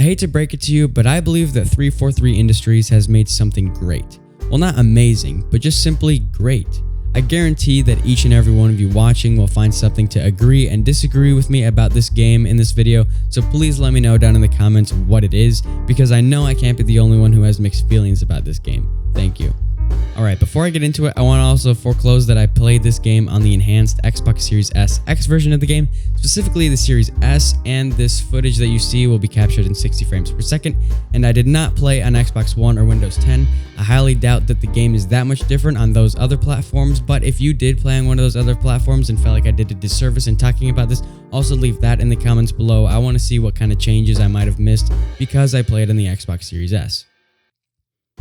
I hate to break it to you, but I believe that 343 Industries has made something great. Well, not amazing, but just simply great. I guarantee that each and every one of you watching will find something to agree and disagree with me about this game in this video, so please let me know down in the comments what it is, because I know I can't be the only one who has mixed feelings about this game. Thank you. Alright, before I get into it, I want to also foreclose that I played this game on the enhanced Xbox Series S X version of the game, specifically the Series S, and this footage that you see will be captured in 60 frames per second, and I did not play on Xbox One or Windows 10. I highly doubt that the game is that much different on those other platforms, but if you did play on one of those other platforms and felt like I did a disservice in talking about this, also leave that in the comments below. I want to see what kind of changes I might have missed because I played on the Xbox Series S.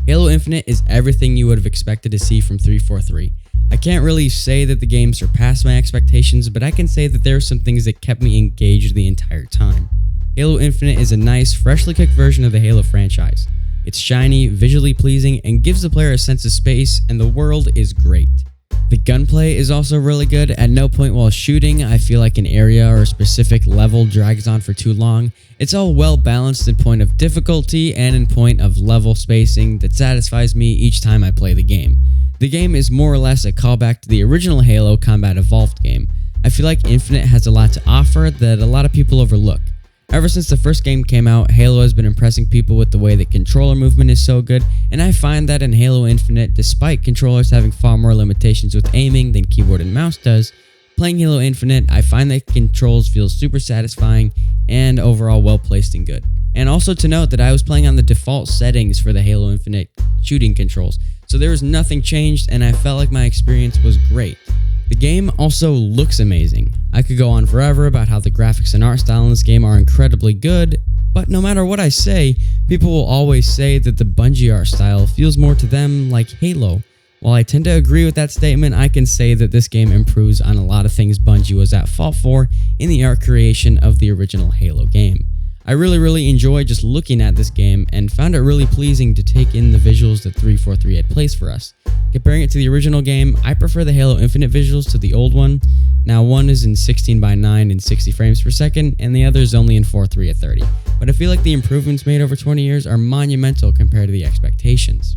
Halo Infinite is everything you would have expected to see from 343. I can't really say that the game surpassed my expectations, but I can say that there are some things that kept me engaged the entire time. Halo Infinite is a nice, freshly cooked version of the Halo franchise. It's shiny, visually pleasing, and gives the player a sense of space, and the world is great. The gunplay is also really good. At no point while shooting, I feel like an area or a specific level drags on for too long. It's all well balanced in point of difficulty and in point of level spacing that satisfies me each time I play the game. The game is more or less a callback to the original Halo Combat Evolved game. I feel like Infinite has a lot to offer that a lot of people overlook. Ever since the first game came out, Halo has been impressing people with the way that controller movement is so good, and I find that in Halo Infinite, despite controllers having far more limitations with aiming than keyboard and mouse does, playing Halo Infinite, I find that controls feel super satisfying and overall well placed and good. And also to note that I was playing on the default settings for the Halo Infinite shooting controls, so there was nothing changed and I felt like my experience was great. The game also looks amazing. I could go on forever about how the graphics and art style in this game are incredibly good, but no matter what I say, people will always say that the Bungie art style feels more to them like Halo. While I tend to agree with that statement, I can say that this game improves on a lot of things Bungie was at fault for in the art creation of the original Halo game. I really enjoyed just looking at this game and found it really pleasing to take in the visuals that 343 had placed for us. Comparing it to the original game, I prefer the Halo Infinite visuals to the old one. Now one is in 16:9 and 60 frames per second, and the other is only in 4:3 at 30. But I feel like the improvements made over 20 years are monumental compared to the expectations.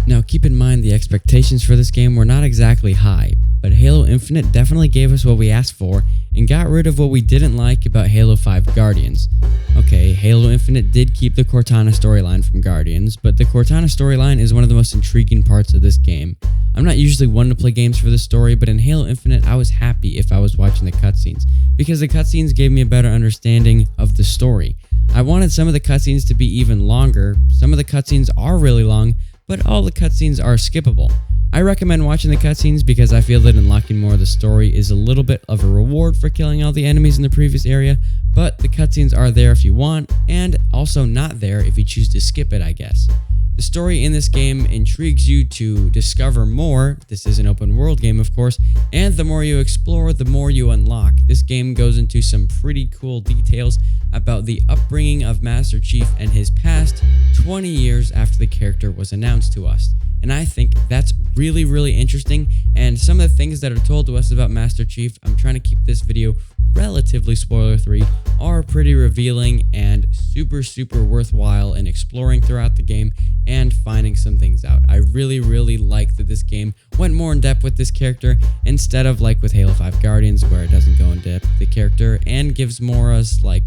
Now keep in mind the expectations for this game were not exactly high, but Halo Infinite definitely gave us what we asked for and got rid of what we didn't like about Halo 5 Guardians. Okay, Halo Infinite did keep the Cortana storyline from Guardians, but the Cortana storyline is one of the most intriguing parts of this game. I'm not usually one to play games for the story, but in Halo Infinite I was happy if I was watching the cutscenes, because the cutscenes gave me a better understanding of the story. I wanted some of the cutscenes to be even longer. Some of the cutscenes are really long, but all the cutscenes are skippable. I recommend watching the cutscenes because I feel that unlocking more of the story is a little bit of a reward for killing all the enemies in the previous area, but the cutscenes are there if you want, and also not there if you choose to skip it, I guess. The story in this game intrigues you to discover more. This is an open world game, of course, and the more you explore, the more you unlock. This game goes into some pretty cool details about the upbringing of Master Chief and his past 20 years after the character was announced to us. And I think that's really interesting, and some of the things that are told to us about Master Chief, I'm trying to keep this video relatively spoiler-free, are pretty revealing and super worthwhile in exploring throughout the game and finding some things out. I really like that this game went more in depth with this character instead of like with Halo 5 Guardians, where it doesn't go in depth with the character and gives more us like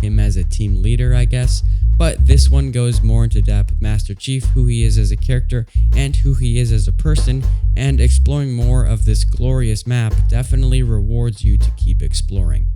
him as a team leader, I guess. But this one goes more into depth with Master Chief, who he is as a character and who he is as a person, and exploring more of this glorious map definitely rewards you to keep exploring.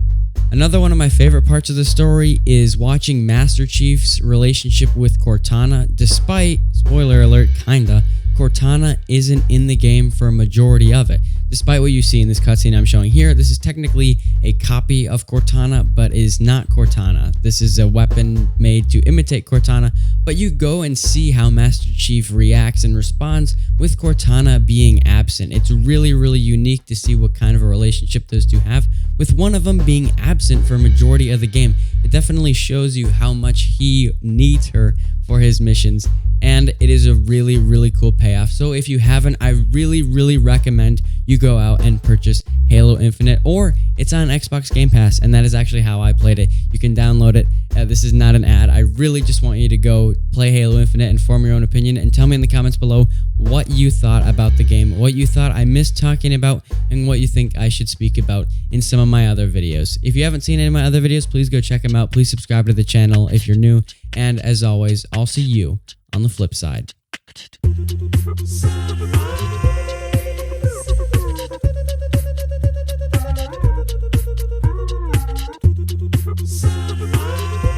Another one of my favorite parts of the story is watching Master Chief's relationship with Cortana, despite, spoiler alert, kinda, Cortana isn't in the game for a majority of it. Despite what you see in this cutscene I'm showing here, this is technically a copy of Cortana, but is not Cortana. This is a weapon made to imitate Cortana, but you go and see how Master Chief reacts and responds with Cortana being absent. It's really unique to see what kind of a relationship those two have, with one of them being absent for a majority of the game. It definitely shows you how much he needs her for his missions, and it is a really, really cool payoff. So if you haven't, I really recommend you go out and purchase Halo Infinite, or it's on Xbox Game Pass, and that is actually how I played it. You can download it. This is not an ad. I really just want you to go play Halo Infinite and form your own opinion, and tell me in the comments below what you thought about the game, what you thought I missed talking about, and what you think I should speak about in some of my other videos. If you haven't seen any of my other videos, please go check them out. Please subscribe to the channel if you're new, and as always, I'll see you on the flip side. SavageSkull.